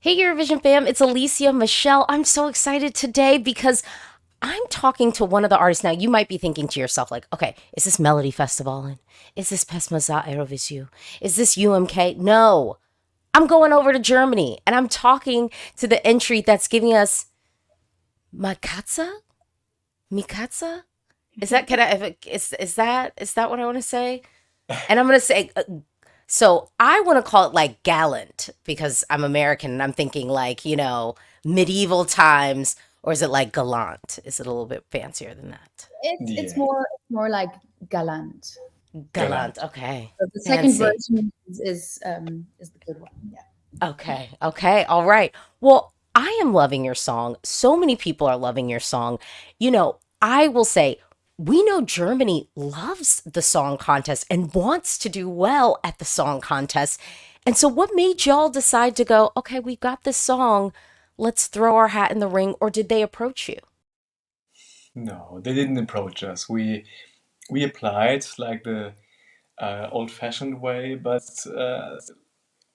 Hey Eurovision fam, it's Alicia Michelle. I'm so excited today because I'm talking to one of the artists. Now, you might be thinking to yourself, like, okay, is this Melody Festival? Is this Pesmaza Eurovision? Is this UMK? No, I'm going over to Germany and I'm talking to the entry that's giving us my Katze? Mikatza? Is that, can I, is that what I want to say? And I'm going to say, so I want to call it like Galant because I'm American and I'm thinking like, medieval times, or is it like Galant? Is it a little bit fancier than that? It's Yeah, more like Galant. Galant, Galant. okay. So the second Fancy. version is the good one. Yeah. Okay, okay, all right. Well, I am loving your song. So many people are loving your song. I will say, we know Germany loves the song contest and wants to do well at the song contest. And so, what made y'all decide to go, okay, we've got this song, let's throw our hat in the ring, or did they approach you? No, they didn't approach us. We applied like the old-fashioned way, but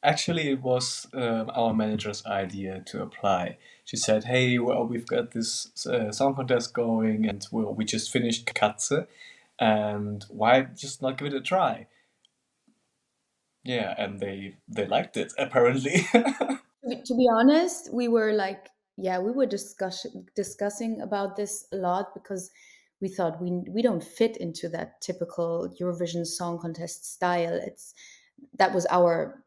actually it was our manager's idea to apply. She said, "Hey, well, we've got this song contest going, and we just finished Katze, and why just not give it a try?" Yeah, and they liked it apparently. To be honest, we were like, yeah, we were discussing about this a lot because we thought we don't fit into that typical Eurovision Song Contest style. It's that was our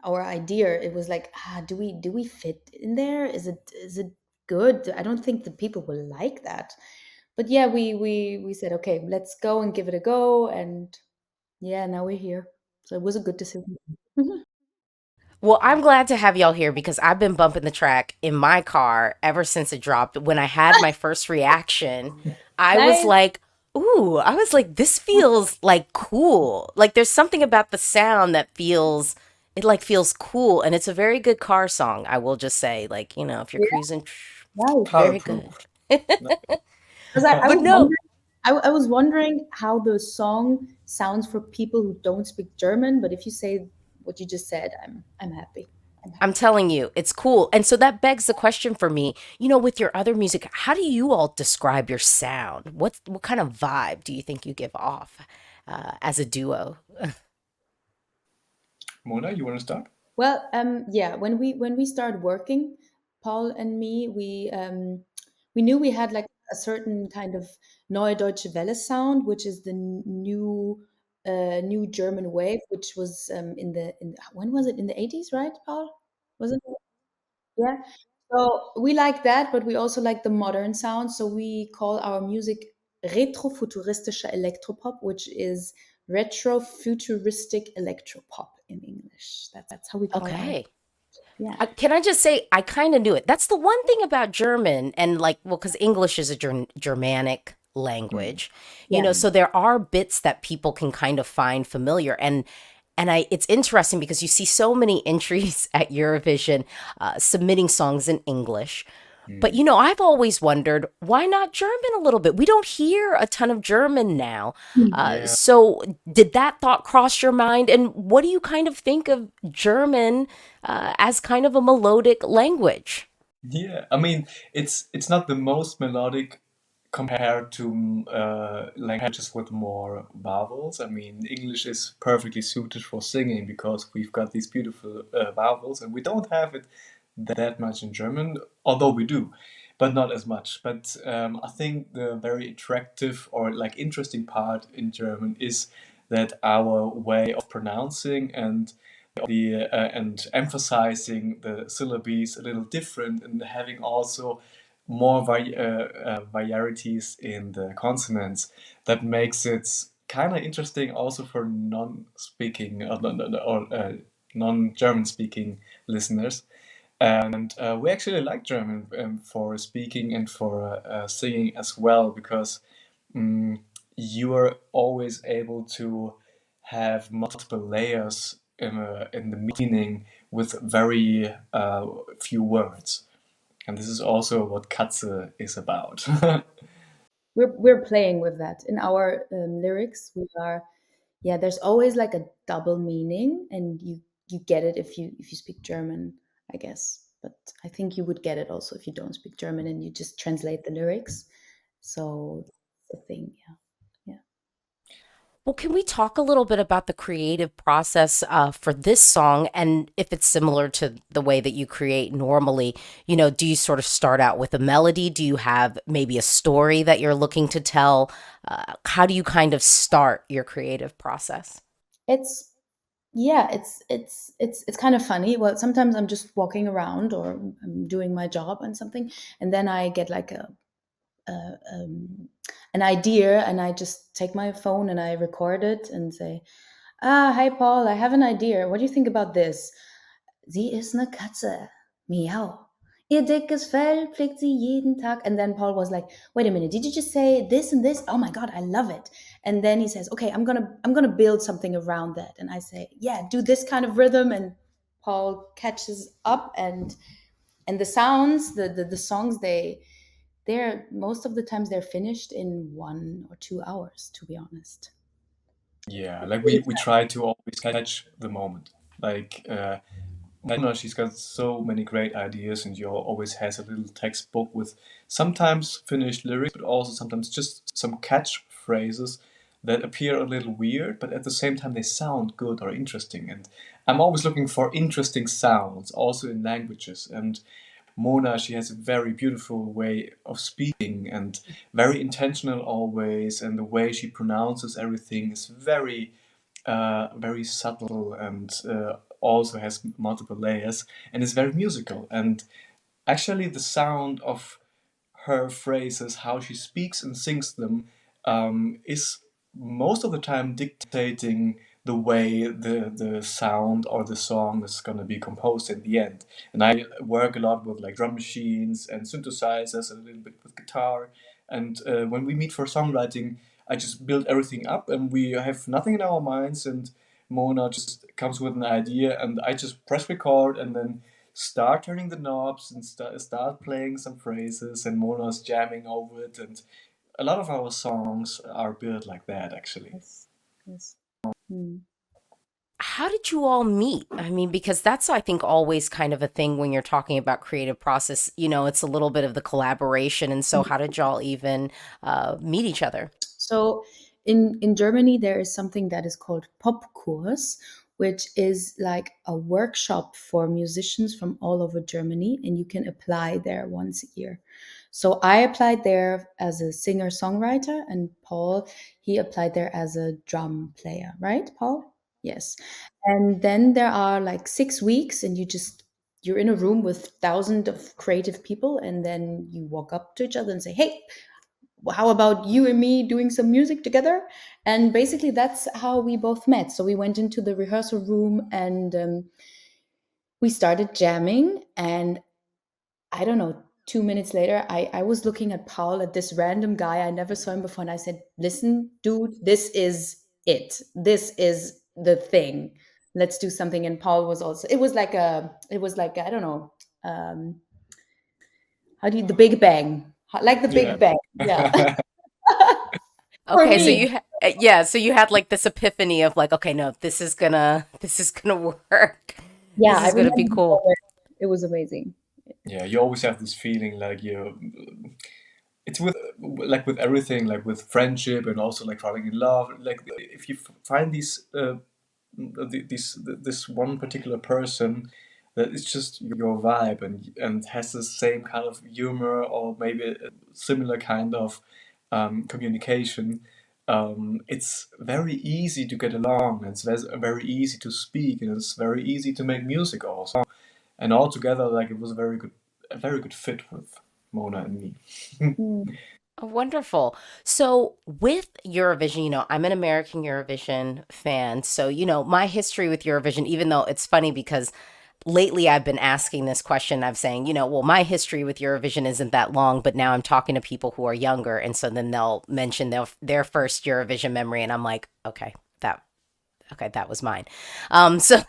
idea. It was like, do we fit in there? Is it good? I don't think the people will like that. But yeah, we said, okay, let's go and give it a go, and yeah, now we're here. So it was a good decision. Well, I'm glad to have y'all here because I've been bumping the track in my car ever since it dropped. When I had my first reaction, I was Nice. like, ooh, I was like, this feels like cool. Like there's something about the sound that it like feels cool. And it's a very good car song, I will just say. Like, if you're Yeah, cruising, nice. Car very good. approved. Because I But was no, wondering, I was wondering how the song sounds for people who don't speak German. But if you say what you just said, I'm happy. I'm I'm happy. telling you, it's cool. And so that begs the question for me, with your other music, how do you all describe your sound? What kind of vibe do you think you give off as a duo? Mona, you want to start? Well, yeah, when we started working, Paul and me, we knew we had like a certain kind of Neue Deutsche Welle sound, which is the new German wave, which was in when was it, in the 80s, right, Paul? Was it? Yeah. So we like that, but we also like the modern sound. So we call our music retrofuturistischer Elektropop, which is retro-futuristic electropop in English. That's how we call our. Okay. Yeah. Can I just say, I kind of knew it. That's the one thing about German, and like, well, because English is a Germanic Mm. language, Yeah. so there are bits that people can kind of find familiar. And it's interesting because you see so many entries at Eurovision submitting songs in English. But Mm. I've always wondered why not German a little bit? We don't hear a ton of German now. Yeah, So did that thought cross your mind? And what do you kind of think of German as kind of a melodic language? yeah. I mean, it's not the most melodic compared to languages with more vowels. I mean, English is perfectly suited for singing because we've got these beautiful vowels, and we don't have it that much in German, although we do, but not as much. But I think the very attractive or like interesting part in German is that our way of pronouncing and emphasizing the syllables a little different, and having also more varieties in the consonants that makes it kind of interesting also for non-speaking or non-German speaking listeners. And we actually like German for speaking and for singing as well, because um, you are always able to have multiple layers in the meaning with very few words. And this is also what Katze is about. We're playing with that in our lyrics. We are, yeah. There's always like a double meaning, and you you get it if you speak German, I guess. But I think you would get it also if you don't speak German and you just translate the lyrics. So the thing, yeah. Yeah. Well, can we talk a little bit about the creative process for this song and if it's similar to the way that you create normally? Do you sort of start out with a melody? Do you have maybe a story that you're looking to tell? How do you kind of start your creative process? It's yeah, it's kind of funny. Well, sometimes I'm just walking around or I'm doing my job and something, and then I get like a an idea, and I just take my phone and I record it and say, hi Paul, I have an idea. What do you think about this? Sie ist eine Katze. Miau. Ihr dickes Fell pflegt sie jeden Tag. And then Paul was like, wait a minute, did you just say this and this? Oh my God, I love it. And then he says, okay, I'm gonna build something around that. And I say, yeah, do this kind of rhythm. And Paul catches up, and the sounds, the songs, they're most of the times they're finished in 1 or 2 hours, to be honest. Yeah, like we try to always catch the moment. Like Leona, she's got so many great ideas, and she always has a little textbook with sometimes finished lyrics, but also sometimes just some catch phrases that appear a little weird, but at the same time they sound good or interesting. And I'm always looking for interesting sounds, also in languages. And Mona, she has a very beautiful way of speaking and very intentional always, and the way she pronounces everything is very subtle and also has multiple layers and is very musical. And actually, the sound of her phrases, how she speaks and sings them, is most of the time dictating the way the sound or the song is going to be composed in the end. And I work a lot with like drum machines and synthesizers, a little bit with guitar. And when we meet for songwriting, I just build everything up, and we have nothing in our minds. And Mona just comes with an idea, and I just press record, and then start turning the knobs and start playing some phrases, and Mona's jamming over it. And a lot of our songs are built like that, actually. Yes. Yes. Hmm. How did you all meet? I mean, because that's, I think, always kind of a thing when you're talking about creative process. It's a little bit of the collaboration. And so, how did y'all even meet each other? So in Germany, there is something that is called Popkurs, which is like a workshop for musicians from all over Germany, and you can apply there once a year. So I applied there as a singer-songwriter, and Paul, he applied there as a drum player, right, Paul? Yes. And then there are like 6 weeks, and you're in a room with thousands of creative people, and then you walk up to each other and say, hey, how about you and me doing some music together? And basically that's how we both met. So we went into the rehearsal room, and we started jamming, and I don't know, 2 minutes later, I was looking at Paul, at this random guy, I never saw him before, and I said, listen, dude, this is it, this is the thing, let's do something. And Paul was also, it was like I don't know, how do you, the Big Bang, like the Yeah. Big Bang, yeah. For Okay, so me. so you had like this epiphany of like, okay, no, this is gonna work. Yeah, This I is gonna be remember cool. it was amazing. Yeah, you always have this feeling like it's with everything, like with friendship and also like falling in love. Like if you find this one particular person that is just your vibe, and has the same kind of humor or maybe a similar kind of communication, it's very easy to get along. It's very easy to speak, and it's very easy to make music also. And altogether, like it was a very good fit with Mona and me. Mm. Oh, wonderful. So with Eurovision, I'm an American Eurovision fan. So, my history with Eurovision, even though it's funny because lately I've been asking this question, I'm saying, well, my history with Eurovision isn't that long, but now I'm talking to people who are younger. And so then they'll mention their first Eurovision memory. And I'm like, okay, that was mine. So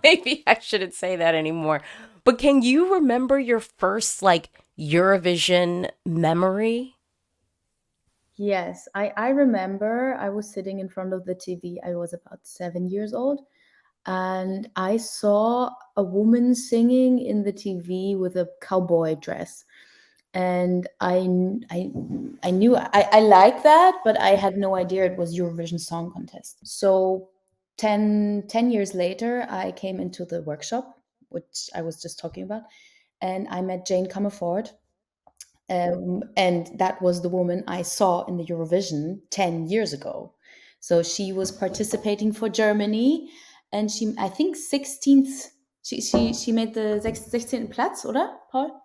maybe I shouldn't say that anymore. But can you remember your first like Eurovision memory? Yes, I remember I was sitting in front of the TV. I was about 7 years old. and I saw a woman singing in the TV with a cowboy dress. And I knew I liked that, but I had no idea it was Eurovision Song Contest. So 10 years later, I came into the workshop, which I was just talking about, and I met Jane Comerford. And that was the woman I saw in the Eurovision 10 years ago. So she was participating for Germany, and she, I think, 16th. She made the 16th Platz, oder, Paul?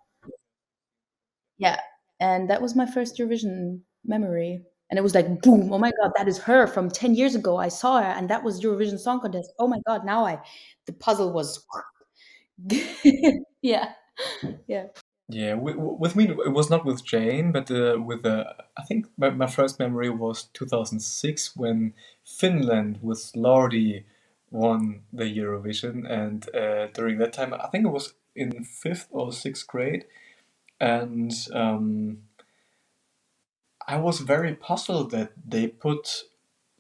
Yeah. And that was my first Eurovision memory. And it was like, boom, oh my God, that is her from 10 years ago. I saw her, and that was Eurovision Song Contest. Oh my God, the puzzle was, yeah, yeah. Yeah, with me it was not with Jane, but with I think my first memory was 2006 when Finland with Lordi won the Eurovision, and during that time I think it was in fifth or sixth grade, and I was very puzzled that they put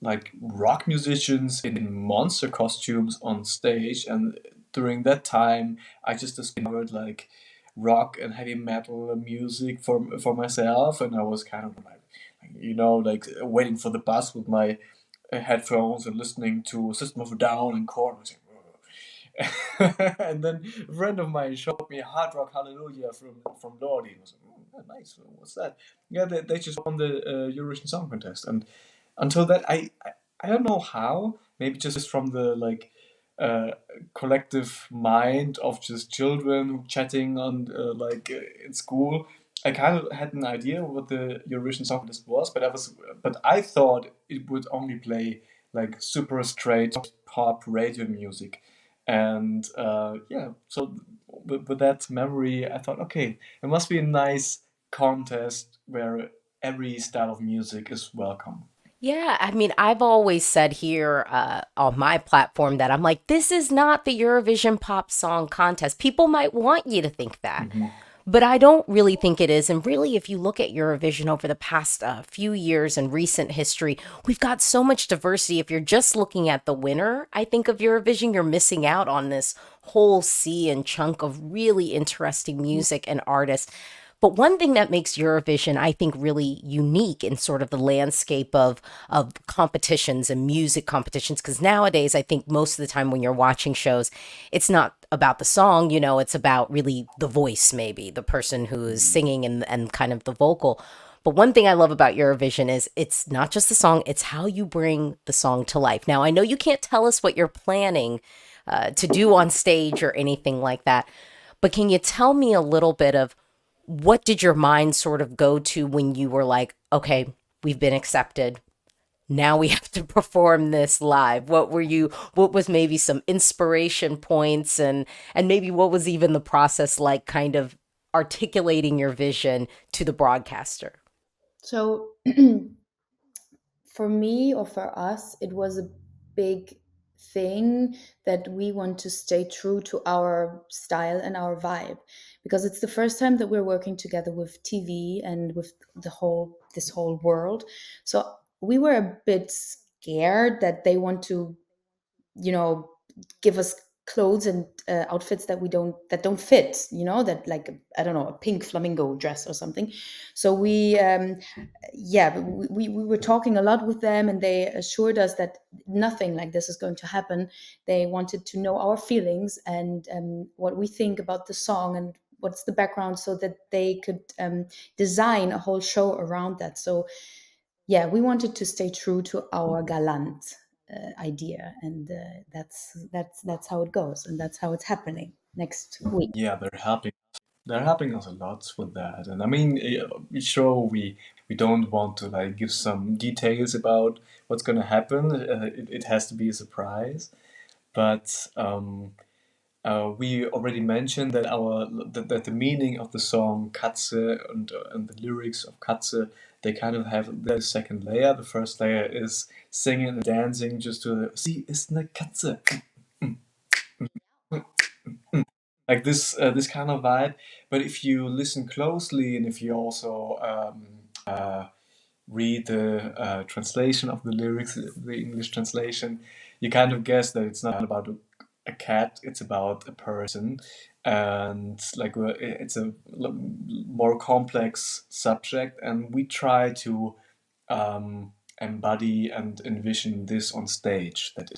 like rock musicians in monster costumes on stage, and during that time I just discovered like rock and heavy metal music for myself, and I was kind of like like waiting for the bus with my headphones and listening to System of a Down and Korn. I was like, and then a friend of mine showed me Hard Rock Hallelujah from Lordi. I was like, oh, nice. What's that? Yeah, they just won the Eurovision Song Contest, and until that, I don't know how. Maybe just from the like uh, collective mind of just children chatting on in school. I kind of had an idea what the Eurovision Song Contest was, but I thought it would only play like super straight pop radio music, and yeah. So with that memory, I thought, okay, it must be a nice contest where every style of music is welcome. Yeah, I mean, I've always said here on my platform that I'm like, this is not the Eurovision Pop Song Contest. People might want you to think that, but I don't really think it is. And really, if you look at Eurovision over the past few years and recent history, we've got so much diversity. If you're just looking at the winner, I think of Eurovision, you're missing out on this whole sea and chunk of really interesting music and artists. But one thing that makes Eurovision, I think, really unique in sort of the landscape of competitions and music competitions, because nowadays I think most of the time when you're watching shows, it's not about the song, it's about really the voice, maybe the person who is singing and kind of the vocal. But one thing I love about Eurovision is it's not just the song, it's how you bring the song to life. Now, I know you can't tell us what you're planning to do on stage or anything like that, but can you tell me a little bit of what did your mind sort of go to when you were like, okay, we've been accepted. Now we have to perform this live. What was maybe some inspiration points and maybe what was even the process like kind of articulating your vision to the broadcaster? So for me or for us, it was a big thing that we want to stay true to our style and our vibe, because it's the first time that we're working together with TV and with this whole world. So we were a bit scared that they want to, you know, give us clothes and outfits that don't fit, that, like, I don't know, a pink flamingo dress or something. So we were talking a lot with them, and they assured us that nothing like this is going to happen. They wanted to know our feelings and what we think about the song and what's the background, so that they could design a whole show around that. So yeah, we wanted to stay true to our Galant idea, and that's how it goes, and that's how it's happening next week. Yeah, they're helping us a lot with that. And I mean, sure, we don't want to like give some details about what's going to happen. It has to be a surprise. But we already mentioned that that the meaning of the song Katze and the lyrics of Katze, they kind of have the second layer. The first layer is singing and dancing just to "Sie ist eine Katze." Like this kind of vibe. But if you listen closely and if you also read the translation of the lyrics, the English translation, you kind of guess that it's not about a cat, it's about a person, and like it's a more complex subject, and we try to embody and envision this on stage. That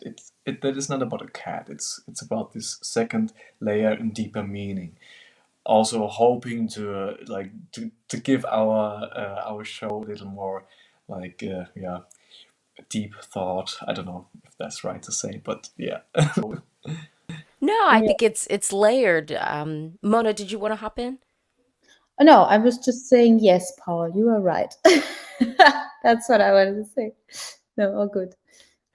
that is not about a cat. It's about this second layer and deeper meaning. Also hoping to to give our show a little more like yeah, deep thought. I don't know if that's right to say, but yeah. No, Oh, I yeah. think it's layered. Mona, did you want to hop in? Oh, no, I was just saying yes, Paul. You are right. That's what I wanted to say. No, all good.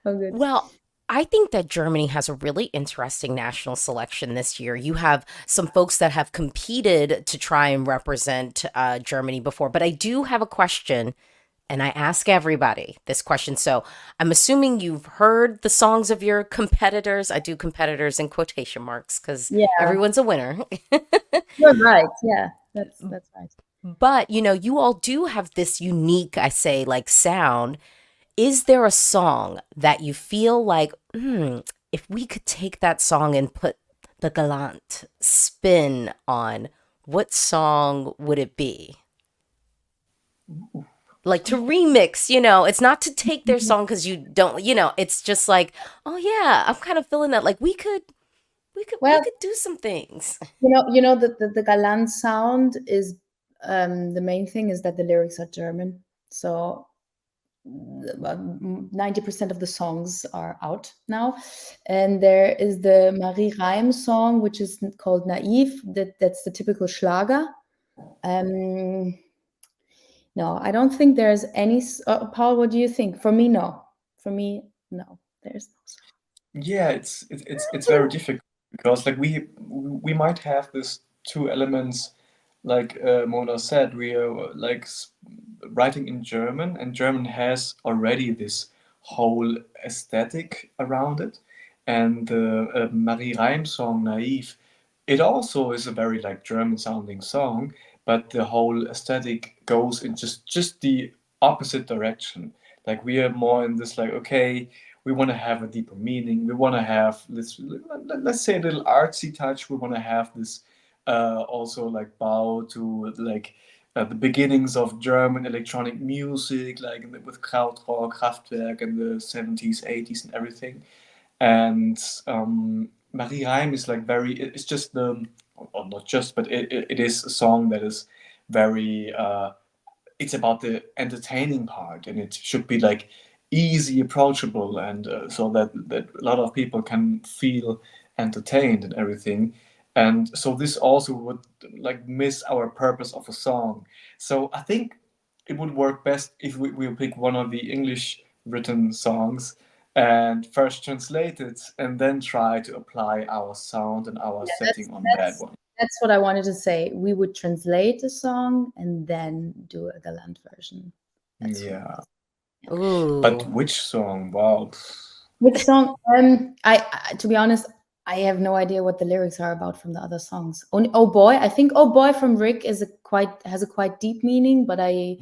All good. Well, I think that Germany has a really interesting national selection this year. You have some folks that have competed to try and represent Germany before, but I do have a question, and I ask everybody this question. So I'm assuming you've heard the songs of your competitors. I do competitors in quotation marks because Yeah, everyone's a winner. you're right. Yeah, that's right. But, you all do have this unique, I say, like sound. Is there a song that you feel like, if we could take that song and put the Galant spin on, what song would it be? Like to remix, it's not to take their song because you don't, it's just like, oh yeah, I'm kind of feeling that. Like we Well, could do some things. the Galant sound is the main thing is that the lyrics are German. So 90% of the songs are out now, and there is the Marie Reim song, which is called Naiv. That's the typical Schlager. Um, no, I don't think there's any. Paul, what do you think? For me, no. For me, no. There's no song. Yeah, it's very difficult because like we might have this two elements, like Mona said, we are like writing in German, and German has already this whole aesthetic around it, and the Marie Reim song "Naive," it also is a very like German sounding song, but the whole aesthetic goes in just the opposite direction. Like we are more in this like okay, we want to have a deeper meaning. We want to have this, let's say, a little artsy touch. We want to have this also like bow to like the beginnings of German electronic music, like with Krautrock, Kraftwerk in the 70s, 80s, and everything. And Marie Reim is like very, it's just the, or not just, but it is a song that is very it's about the entertaining part, and it should be like easy approachable, and so that a lot of people can feel entertained and everything. And so this also would like miss our purpose of a song. So I think it would work best if we pick one of the English written songs and first translate it and then try to apply our sound and our Yeah, setting on that that's one. that's what I wanted to say. We would translate the song and then do a Galant version. That's what. Yeah, but Ooh. which song? Wow. Which song? To be honest, I have no idea what the lyrics are about from the other songs. Oh boy, I think "Oh Boy" from Rick has a quite deep meaning, but Mm.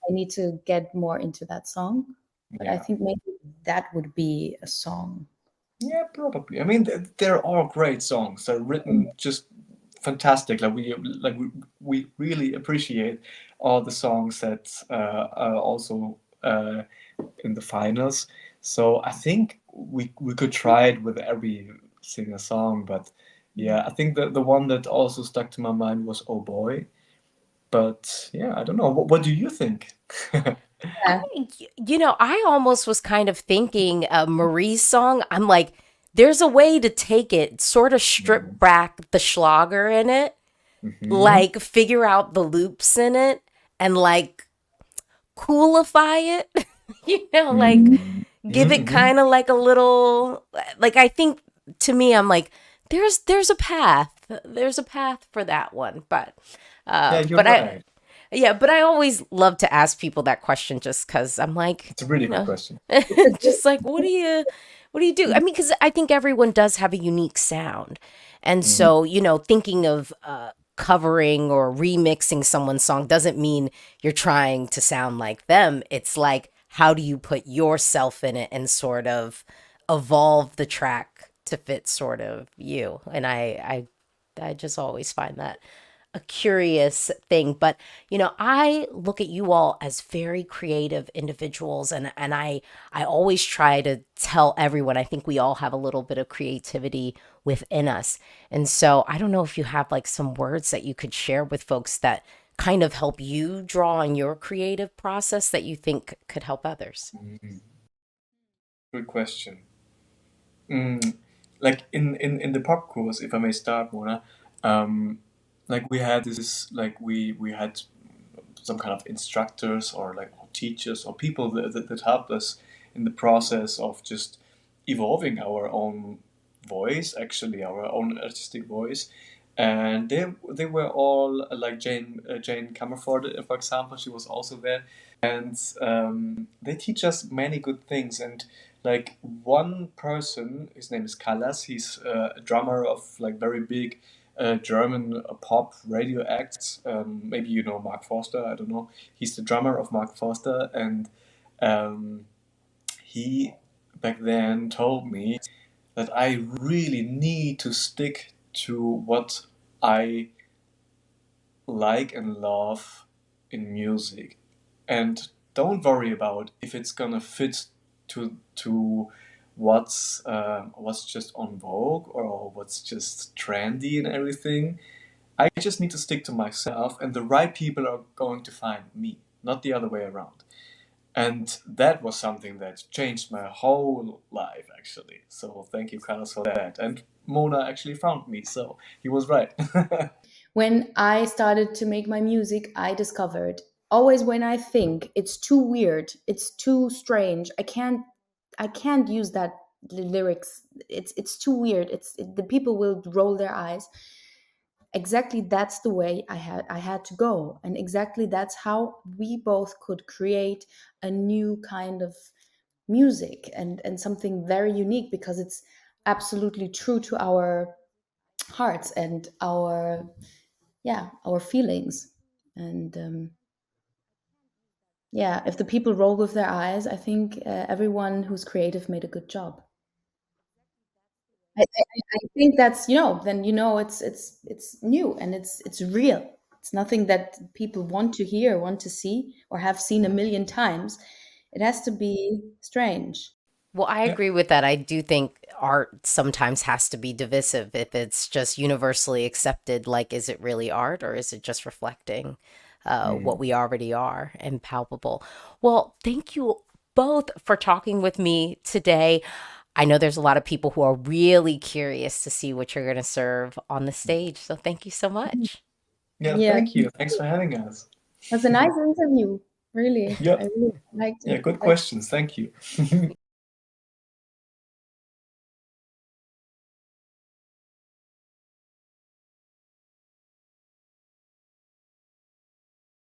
I need to get more into that song. But I Yeah. think maybe that would be a song. Yeah, probably. I mean, they're all great songs. They're written just fantastic. We really appreciate all the songs that are also in the finals. So I think we could try it with every single song. But yeah, I think the one that also stuck to my mind was "Oh Boy." But yeah, I don't know. What do you think? Yeah, I almost was kind of thinking Marie's song. I'm like, there's a way to take it, sort of strip back the Schlager in it, Mm-hmm. like figure out the loops in it, and like coolify it. Like Mm-hmm. give it Mm-hmm. kind of like a little. Like I think to me, I'm like, there's a path. There's a path for that one, but Yeah, you're but I right. yeah, but I always love to ask people that question just because I'm like, It's a really good question. it's a just like, what do you do? I mean, because I think everyone does have a unique sound. And Mhm. so, thinking of covering or remixing someone's song doesn't mean you're trying to sound like them. It's like, how do you put yourself in it and sort of evolve the track to fit sort of you. And I just always find that a curious thing. But, I look at you all as very creative individuals, and I always try to tell everyone I think we all have a little bit of creativity within us. And so I don't know if you have like some words that you could share with folks that kind of help you draw on your creative process that you think could help others. Good question. Like in the pop course, if I may start, Mona, like we had this, like we had some kind of instructors or like teachers or people that helped us in the process of just evolving our own voice, actually our own artistic voice. And they were all like Jane Comerford, for example. She was also there, and they teach us many good things. And like one person, his name is Callas. He's a drummer of like very big German pop radio acts. Maybe you know Mark Forster. I don't know. He's the drummer of Mark Forster, and um, he back then told me that I really need to stick to what I like and love in music, and don't worry about if it's gonna fit to what's just on vogue or what's just trendy and everything. I just need to stick to myself, and the right people are going to find me, not the other way around. And that was something that changed my whole life, actually. So thank you, Carlos, for that. And Mona actually found me, so he was right. When I started to make my music, I discovered always when I think it's too weird, it's too strange, I can't use that lyrics. It's too weird. The people will roll their eyes. Exactly that's the way I had to go, and exactly that's how we both could create a new kind of music, and something very unique, because it's absolutely true to our hearts and our feelings. And yeah, if the people roll with their eyes, I think everyone who's creative made a good job. I think that's, then it's new, and it's real. It's nothing that people want to hear, want to see, or have seen a million times. It has to be strange. Well, I Yeah. agree with that. I do think art sometimes has to be divisive if it's just universally accepted. Like, is it really art or is it just reflecting what Mm. we already are and palpable? Well, thank you both for talking with me today. I know there's a lot of people who are really curious to see what you're going to serve on the stage. So thank you so much. Yeah, Yeah, thank you. Thanks for having us. that's a nice interview. Really, Yeah, I really liked yeah, it. good questions. Thank you.